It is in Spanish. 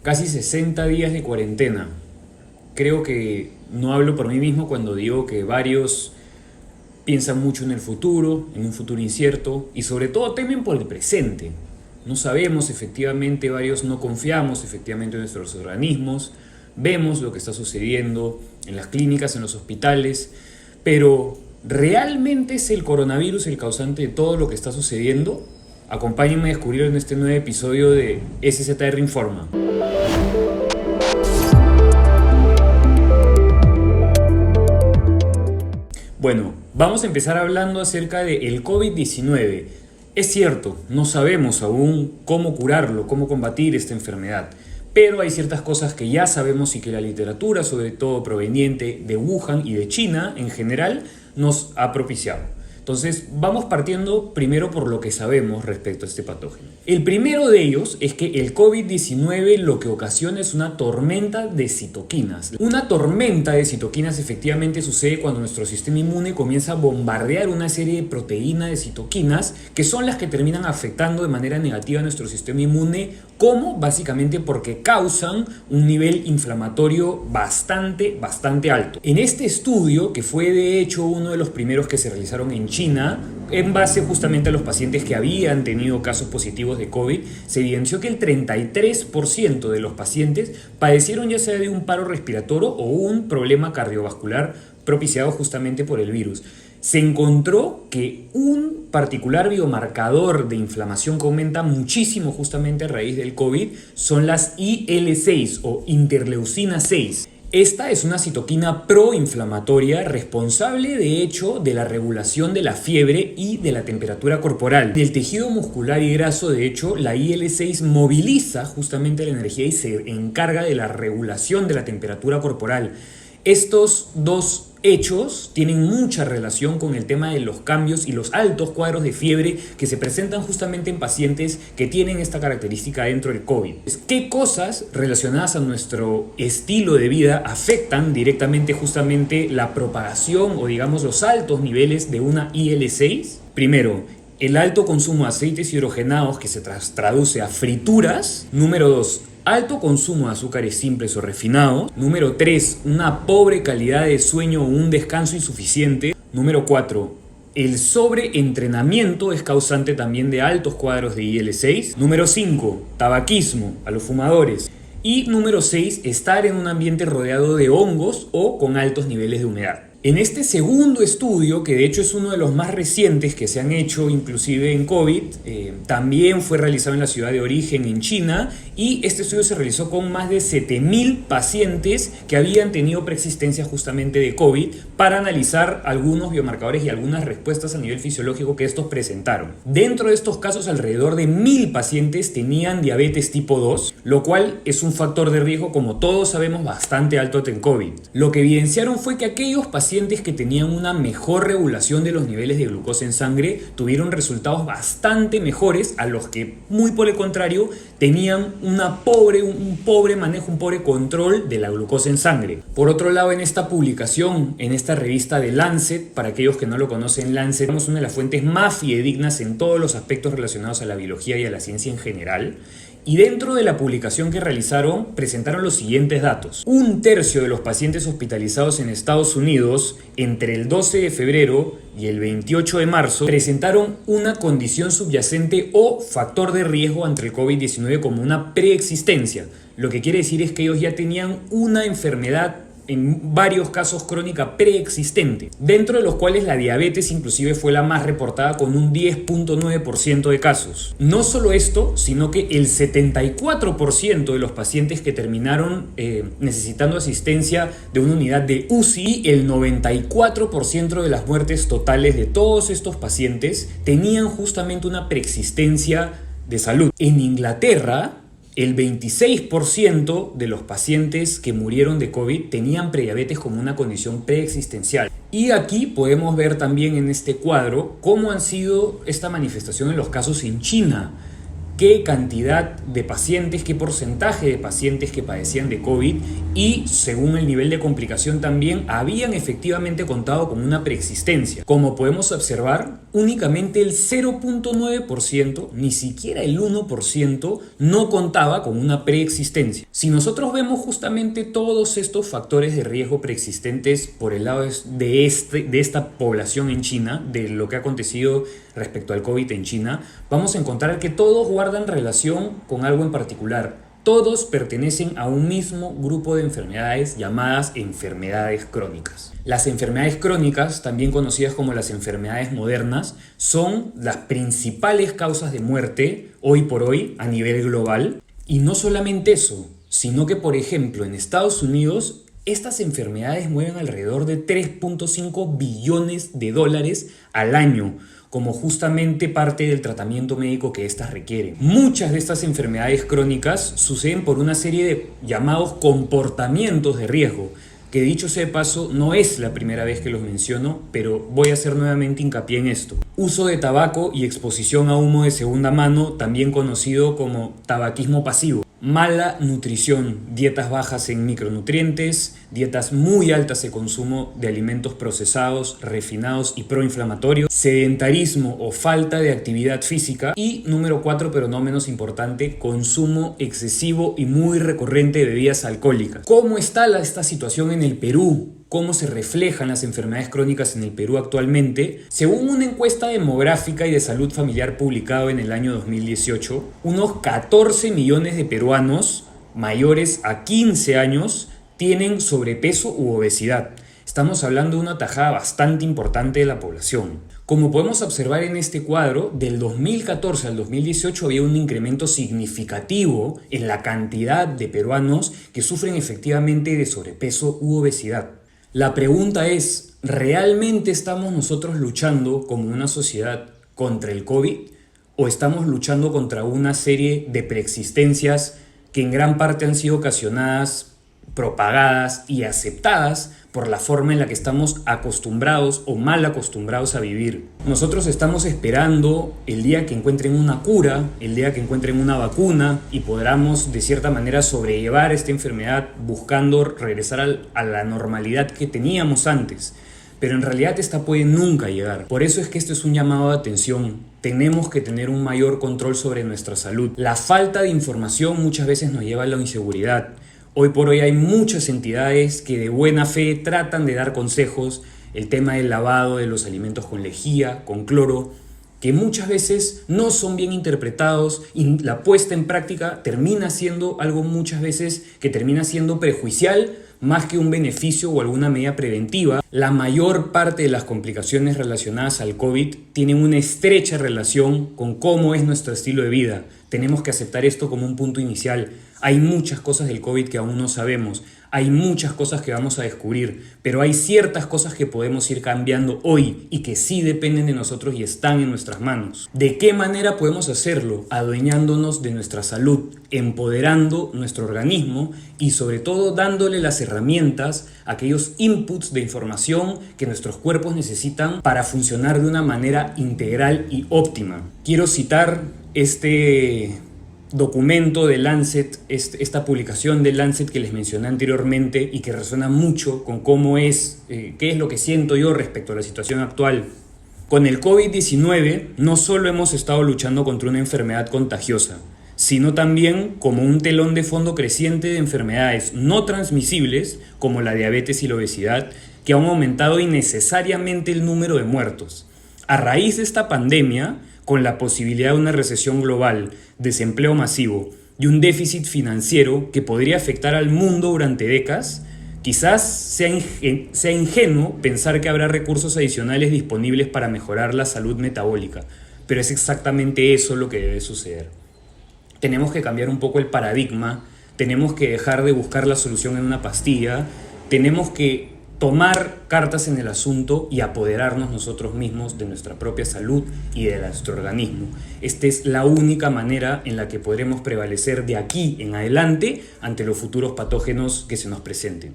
casi 60 días de cuarentena. Creo que no hablo por mí mismo cuando digo que varios piensan mucho en el futuro, en un futuro incierto y sobre todo temen por el presente. No sabemos efectivamente, varios no confiamos efectivamente en nuestros organismos, vemos lo que está sucediendo en las clínicas, en los hospitales, pero ¿realmente es el coronavirus el causante de todo lo que está sucediendo? Acompáñenme a descubrirlo en este nuevo episodio de SZR Informa. Bueno, vamos a empezar hablando acerca del COVID-19. Es cierto, no sabemos aún cómo curarlo, cómo combatir esta enfermedad, pero hay ciertas cosas que ya sabemos y que la literatura, sobre todo proveniente de Wuhan y de China en general, nos ha propiciado. Entonces, vamos partiendo primero por lo que sabemos respecto a este patógeno. El primero de ellos es que el COVID-19 lo que ocasiona es una tormenta de citoquinas. Una tormenta de citoquinas efectivamente sucede cuando nuestro sistema inmune comienza a bombardear una serie de proteínas de citoquinas que son las que terminan afectando de manera negativa a nuestro sistema inmune. ¿Cómo? Básicamente porque causan un nivel inflamatorio bastante alto. En este estudio, que fue de hecho uno de los primeros que se realizaron en China, en base justamente a los pacientes que habían tenido casos positivos de COVID, se evidenció que el 33% de los pacientes padecieron ya sea de un paro respiratorio o un problema cardiovascular propiciado justamente por el virus. Se encontró que un particular biomarcador de inflamación que aumenta muchísimo justamente a raíz del COVID son las IL-6 o interleucina 6. Esta es una citoquina proinflamatoria responsable de hecho de la regulación de la fiebre y de la temperatura corporal. Del tejido muscular y graso, de hecho, la IL-6 moviliza justamente la energía y se encarga de la regulación de la temperatura corporal. Estos dos hechos tienen mucha relación con el tema de los cambios y los altos cuadros de fiebre que se presentan justamente en pacientes que tienen esta característica dentro del COVID. ¿Qué cosas relacionadas a nuestro estilo de vida afectan directamente justamente la propagación o digamos los altos niveles de una IL-6? Primero, el alto consumo de aceites hidrogenados que se traduce a frituras. Número 2, alto consumo de azúcares simples o refinados. Número 3, una pobre calidad de sueño o un descanso insuficiente. Número 4, el sobreentrenamiento es causante también de altos cuadros de IL-6. Número 5, tabaquismo a los fumadores. Y número 6, estar en un ambiente rodeado de hongos o con altos niveles de humedad. En este segundo estudio, que de hecho es uno de los más recientes que se han hecho inclusive en COVID, también fue realizado en la ciudad de origen en China, y este estudio se realizó con más de 7.000 pacientes que habían tenido preexistencia justamente de COVID para analizar algunos biomarcadores y algunas respuestas a nivel fisiológico que estos presentaron. Dentro de estos casos, alrededor de 1.000 pacientes tenían diabetes tipo 2, lo cual es un factor de riesgo, como todos sabemos, bastante alto en COVID. Lo que evidenciaron fue que aquellos pacientes que tenían una mejor regulación de los niveles de glucosa en sangre tuvieron resultados bastante mejores a los que, muy por el contrario, tenían un pobre manejo, un pobre control de la glucosa en sangre. Por otro lado, en esta publicación, en esta revista de Lancet, para aquellos que no lo conocen, Lancet es una de las fuentes más fidedignas en todos los aspectos relacionados a la biología y a la ciencia en general. Y dentro de la publicación que realizaron, presentaron los siguientes datos. 1/3 de los pacientes hospitalizados en Estados Unidos entre el 12 de febrero y el 28 de marzo presentaron una condición subyacente o factor de riesgo ante el COVID-19 como una preexistencia. Lo que quiere decir es que ellos ya tenían una enfermedad, en varios casos crónica preexistente, dentro de los cuales la diabetes inclusive fue la más reportada con un 10.9% de casos. No solo esto, sino que el 74% de los pacientes que terminaron necesitando asistencia de una unidad de UCI, el 94% de las muertes totales de todos estos pacientes tenían justamente una preexistencia de salud. En Inglaterra, el 26% de los pacientes que murieron de COVID tenían prediabetes como una condición preexistencial. Y aquí podemos ver también en este cuadro cómo han sido esta manifestación en los casos en China. qué cantidad de pacientes, qué porcentaje de pacientes que padecían de COVID y según el nivel de complicación también habían efectivamente contado con una preexistencia. Como podemos observar, únicamente el 0.9%, ni siquiera el 1%, no contaba con una preexistencia. Si nosotros vemos justamente todos estos factores de riesgo preexistentes por el lado de esta población en China, de lo que ha acontecido respecto al COVID en China, vamos a encontrar que todos guardan relación con algo en particular. Todos pertenecen a un mismo grupo de enfermedades llamadas enfermedades crónicas. Las enfermedades crónicas, también conocidas como las enfermedades modernas, son las principales causas de muerte hoy por hoy a nivel global. Y no solamente eso, sino que, por ejemplo, en Estados Unidos, estas enfermedades mueven alrededor de 3.5 billones de dólares al año, como justamente parte del tratamiento médico que éstas requieren. Muchas de estas enfermedades crónicas suceden por una serie de llamados comportamientos de riesgo, que dicho sea de paso, no es la primera vez que los menciono, pero voy a hacer nuevamente hincapié en esto. Uso de tabaco y exposición a humo de segunda mano, también conocido como tabaquismo pasivo. Mala nutrición, dietas bajas en micronutrientes, dietas muy altas de consumo de alimentos procesados, refinados y proinflamatorios, sedentarismo o falta de actividad física y, número 4, pero no menos importante, consumo excesivo y muy recurrente de bebidas alcohólicas. ¿Cómo está esta situación en el Perú? ¿Cómo se reflejan las enfermedades crónicas en el Perú actualmente? Según una encuesta demográfica y de salud familiar publicado en el año 2018, unos 14 millones de peruanos mayores a 15 años tienen sobrepeso u obesidad. Estamos hablando de una tajada bastante importante de la población. Como podemos observar en este cuadro, del 2014 al 2018 había un incremento significativo en la cantidad de peruanos que sufren efectivamente de sobrepeso u obesidad. La pregunta es, ¿realmente estamos nosotros luchando como una sociedad contra el COVID? ¿O estamos luchando contra una serie de preexistencias que en gran parte han sido ocasionadas, propagadas y aceptadas por la forma en la que estamos acostumbrados o mal acostumbrados a vivir? Nosotros estamos esperando el día que encuentren una cura, el día que encuentren una vacuna y podamos de cierta manera sobrellevar esta enfermedad buscando regresar a la normalidad que teníamos antes. Pero en realidad esta puede nunca llegar. Por eso es que esto es un llamado de atención. Tenemos que tener un mayor control sobre nuestra salud. La falta de información muchas veces nos lleva a la inseguridad. Hoy por hoy hay muchas entidades que de buena fe tratan de dar consejos, el tema del lavado de los alimentos con lejía, con cloro, que muchas veces no son bien interpretados y la puesta en práctica termina siendo algo muchas veces que termina siendo perjudicial más que un beneficio o alguna medida preventiva. La mayor parte de las complicaciones relacionadas al COVID tienen una estrecha relación con cómo es nuestro estilo de vida. Tenemos que aceptar esto como un punto inicial. Hay muchas cosas del COVID que aún no sabemos, hay muchas cosas que vamos a descubrir, pero hay ciertas cosas que podemos ir cambiando hoy y que sí dependen de nosotros y están en nuestras manos. ¿De qué manera podemos hacerlo? Adueñándonos de nuestra salud, empoderando nuestro organismo y sobre todo dándole las herramientas, aquellos inputs de información que nuestros cuerpos necesitan para funcionar de una manera integral y óptima. Quiero citar este documento de Lancet, esta publicación de Lancet que les mencioné anteriormente y que resuena mucho con cómo es, qué es lo que siento yo respecto a la situación actual. Con el COVID-19 no solo hemos estado luchando contra una enfermedad contagiosa, sino también como un telón de fondo creciente de enfermedades no transmisibles como la diabetes y la obesidad que han aumentado innecesariamente el número de muertos. A raíz de esta pandemia, con la posibilidad de una recesión global, desempleo masivo y un déficit financiero que podría afectar al mundo durante décadas, quizás sea ingenuo pensar que habrá recursos adicionales disponibles para mejorar la salud metabólica, pero es exactamente eso lo que debe suceder. Tenemos que cambiar un poco el paradigma, tenemos que dejar de buscar la solución en una pastilla, tenemos que tomar cartas en el asunto y apoderarnos nosotros mismos de nuestra propia salud y de nuestro organismo. Esta es la única manera en la que podremos prevalecer de aquí en adelante ante los futuros patógenos que se nos presenten.